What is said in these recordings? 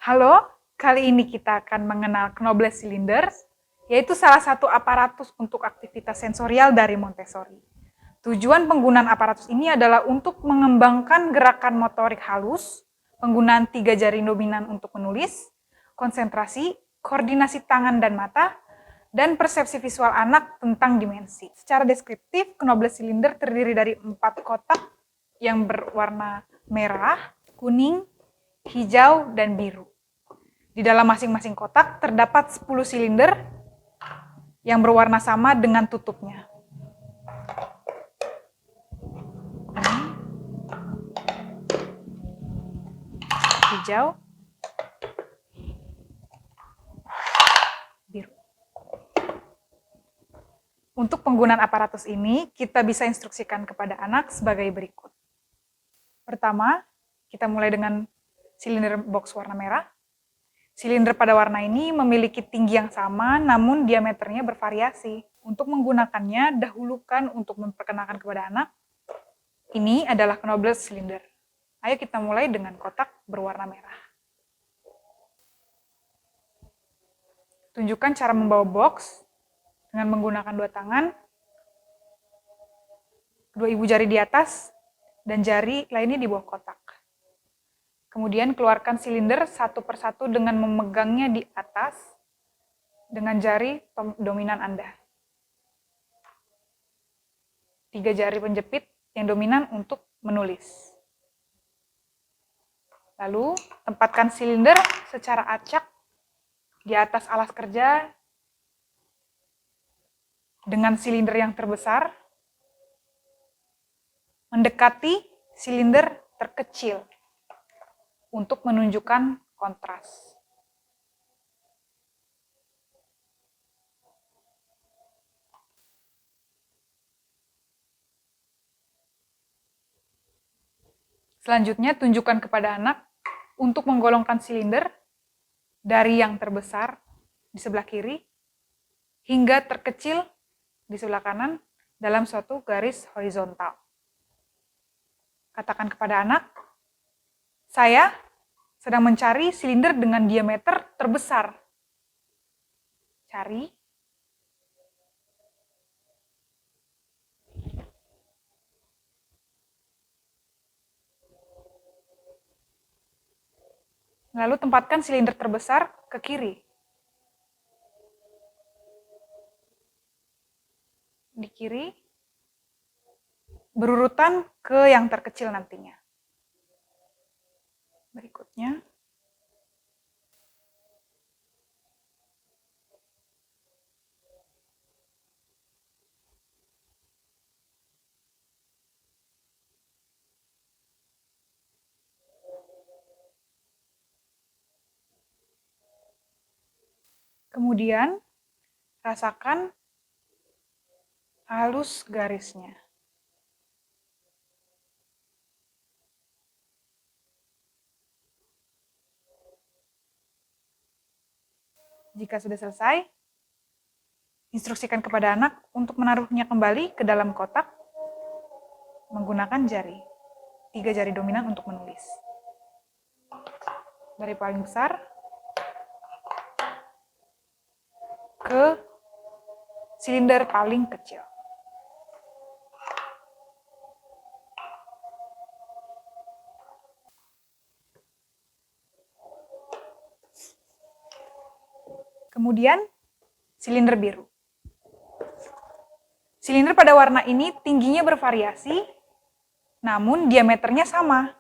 Halo, kali ini kita akan mengenal Knoble Cylinder, yaitu salah satu aparatus untuk aktivitas sensorial dari Montessori. Tujuan penggunaan aparatus ini adalah untuk mengembangkan gerakan motorik halus, penggunaan 3 jari dominan untuk menulis, konsentrasi, koordinasi tangan dan mata, dan persepsi visual anak tentang dimensi. Secara deskriptif, Knoble Cylinder terdiri dari 4 kotak yang berwarna merah, kuning, hijau, dan biru. Di dalam masing-masing kotak terdapat 10 silinder yang berwarna sama dengan tutupnya. Kuning, hijau, biru. Untuk penggunaan aparatus ini, kita bisa instruksikan kepada anak sebagai berikut. Pertama, kita mulai dengan silinder box warna merah. Silinder pada warna ini memiliki tinggi yang sama, namun diameternya bervariasi. Untuk menggunakannya, dahulukan untuk memperkenalkan kepada anak. Ini adalah Knoble Cylinder. Ayo kita mulai dengan kotak berwarna merah. Tunjukkan cara membawa box dengan menggunakan 2 tangan, 2 ibu jari di atas, dan jari lainnya di bawah kotak. Kemudian keluarkan silinder satu persatu dengan memegangnya di atas dengan jari dominan Anda. 3 jari penjepit yang dominan untuk menulis. Lalu, tempatkan silinder secara acak di atas alas kerja dengan silinder yang terbesar, mendekati silinder terkecil untuk menunjukkan kontras. Selanjutnya, tunjukkan kepada anak untuk menggolongkan silinder dari yang terbesar di sebelah kiri hingga terkecil di sebelah kanan dalam suatu garis horizontal. Katakan kepada anak, saya sedang mencari silinder dengan diameter terbesar. Cari. Lalu tempatkan silinder terbesar ke kiri. Di kiri, berurutan ke yang terkecil nantinya. Berikutnya, kemudian rasakan halus garisnya. Jika sudah selesai, instruksikan kepada anak untuk menaruhnya kembali ke dalam kotak menggunakan jari. 3 jari dominan untuk menulis. Dari paling besar ke silinder paling kecil. Kemudian, silinder biru. Silinder pada warna ini tingginya bervariasi, namun diameternya sama.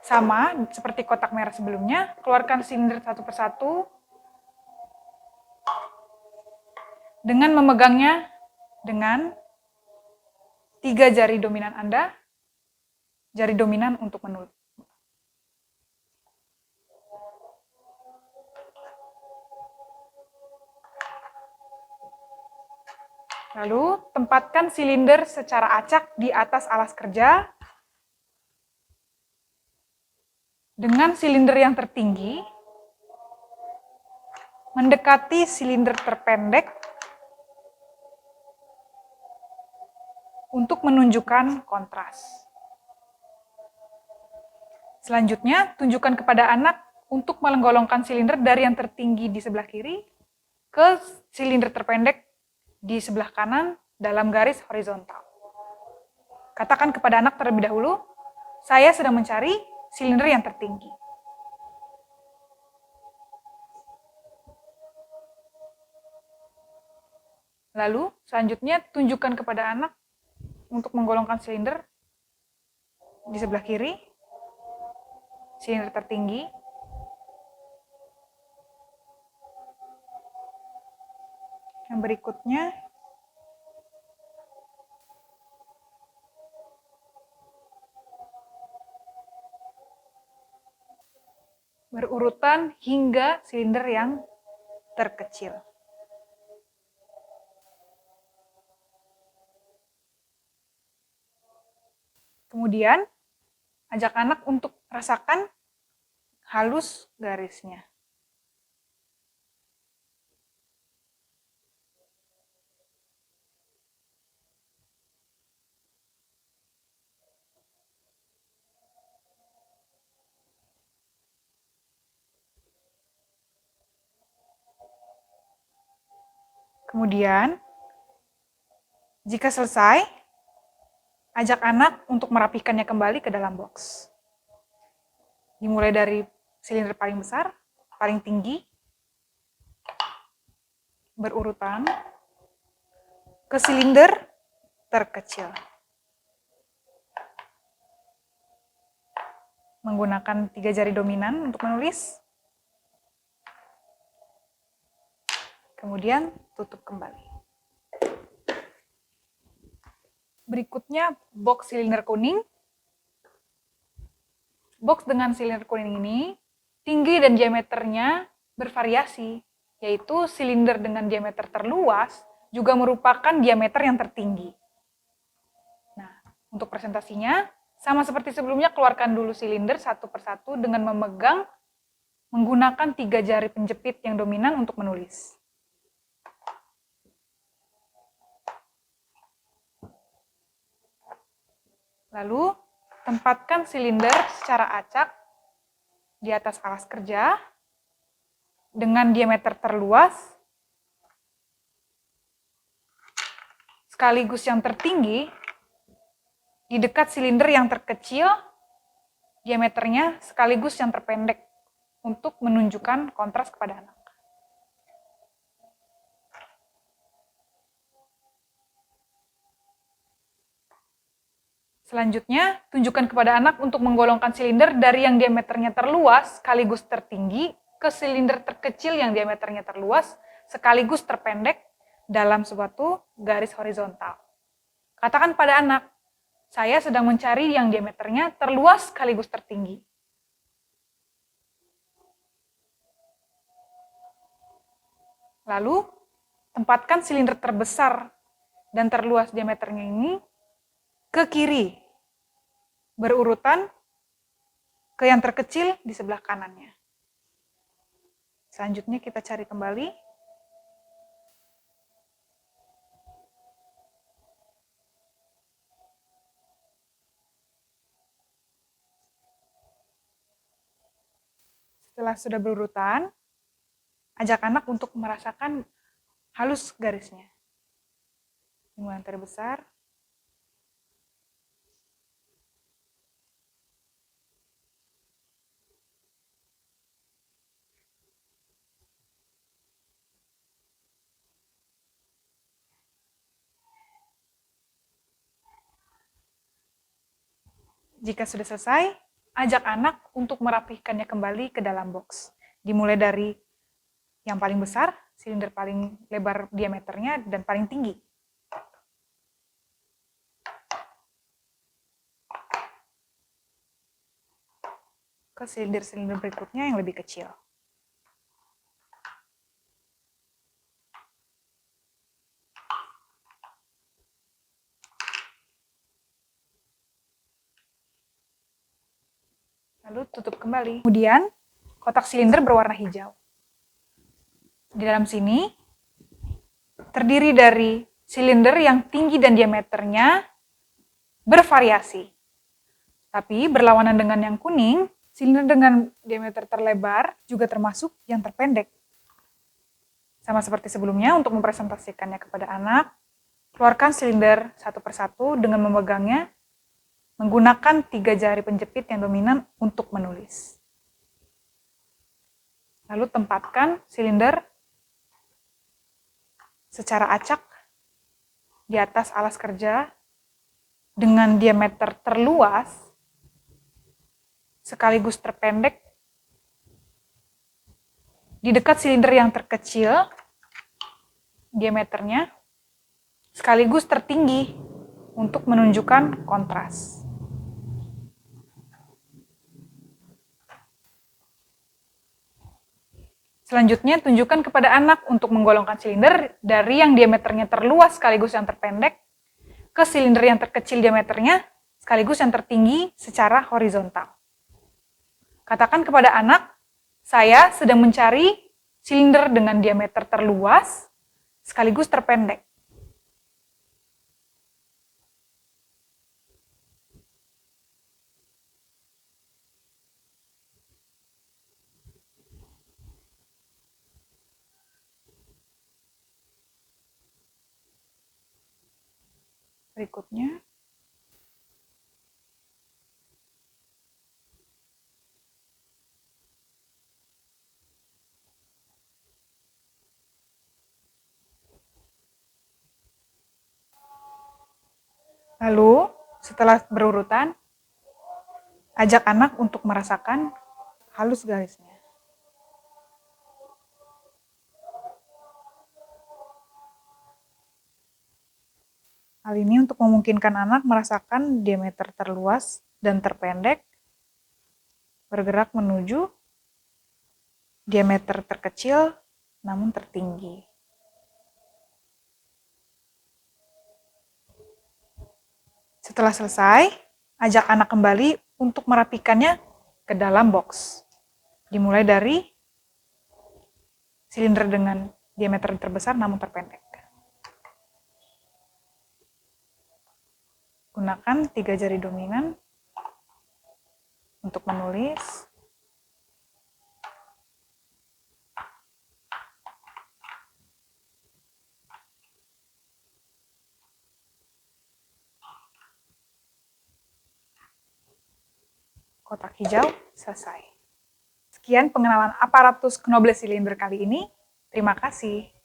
Sama seperti kotak merah sebelumnya, keluarkan silinder satu persatu dengan memegangnya dengan 3 jari dominan Anda, jari dominan untuk menulis. Lalu, tempatkan silinder secara acak di atas alas kerja dengan silinder yang tertinggi mendekati silinder terpendek untuk menunjukkan kontras. Selanjutnya, tunjukkan kepada anak untuk menggolongkan silinder dari yang tertinggi di sebelah kiri ke silinder terpendek di sebelah kanan dalam garis horizontal. Katakan kepada anak terlebih dahulu, saya sedang mencari silinder yang tertinggi. Lalu, selanjutnya tunjukkan kepada anak untuk menggolongkan silinder di sebelah kiri, silinder tertinggi, yang berikutnya berurutan hingga silinder yang terkecil. Kemudian, ajak anak untuk rasakan halus garisnya. Kemudian, jika selesai, ajak anak untuk merapikannya kembali ke dalam box. Dimulai dari silinder paling besar, paling tinggi, berurutan ke silinder terkecil. Menggunakan 3 jari dominan untuk menulis. Kemudian tutup kembali. Berikutnya box silinder kuning. Box dengan silinder kuning ini tinggi dan diameternya bervariasi, yaitu silinder dengan diameter terluas juga merupakan diameter yang tertinggi. Nah, untuk presentasinya, sama seperti sebelumnya, keluarkan dulu silinder satu persatu dengan memegang menggunakan 3 jari penjepit yang dominan untuk menulis. Lalu, tempatkan silinder secara acak di atas alas kerja dengan diameter terluas sekaligus yang tertinggi di dekat silinder yang terkecil diameternya sekaligus yang terpendek untuk menunjukkan kontras kepada anak. Selanjutnya, tunjukkan kepada anak untuk menggolongkan silinder dari yang diameternya terluas sekaligus tertinggi ke silinder terkecil yang diameternya terluas sekaligus terpendek dalam suatu garis horizontal. Katakan pada anak, saya sedang mencari yang diameternya terluas sekaligus tertinggi. Lalu, tempatkan silinder terbesar dan terluas diameternya ini ke kiri, berurutan ke yang terkecil di sebelah kanannya. Selanjutnya kita cari kembali. Setelah sudah berurutan, ajak anak untuk merasakan halus garisnya. Dimulai yang terbesar, jika sudah selesai, ajak anak untuk merapikannya kembali ke dalam box. Dimulai dari yang paling besar, silinder paling lebar diameternya, dan paling tinggi. Ke silinder-silinder berikutnya yang lebih kecil. Lalu tutup kembali. Kemudian, kotak silinder berwarna hijau. Di dalam sini, terdiri dari silinder yang tinggi dan diameternya bervariasi. Tapi berlawanan dengan yang kuning, silinder dengan diameter terlebar juga termasuk yang terpendek. Sama seperti sebelumnya, untuk mempresentasikannya kepada anak, keluarkan silinder satu persatu dengan memegangnya menggunakan 3 jari penjepit yang dominan untuk menulis. Lalu tempatkan silinder secara acak di atas alas kerja dengan diameter terluas sekaligus terpendek di dekat silinder yang terkecil diameternya sekaligus tertinggi untuk menunjukkan kontras. Selanjutnya, tunjukkan kepada anak untuk menggolongkan silinder dari yang diameternya terluas sekaligus yang terpendek ke silinder yang terkecil diameternya sekaligus yang tertinggi secara horizontal. Katakan kepada anak, saya sedang mencari silinder dengan diameter terluas sekaligus terpendek. Berikutnya, lalu setelah berurutan, ajak anak untuk merasakan halus garisnya. Hal ini untuk memungkinkan anak merasakan diameter terluas dan terpendek bergerak menuju diameter terkecil namun tertinggi. Setelah selesai, ajak anak kembali untuk merapikannya ke dalam box. Dimulai dari silinder dengan diameter terbesar namun terpendek. Gunakan 3 jari dominan untuk menulis. Kotak hijau selesai. Sekian pengenalan aparatus Knoble silinder kali ini. Terima kasih.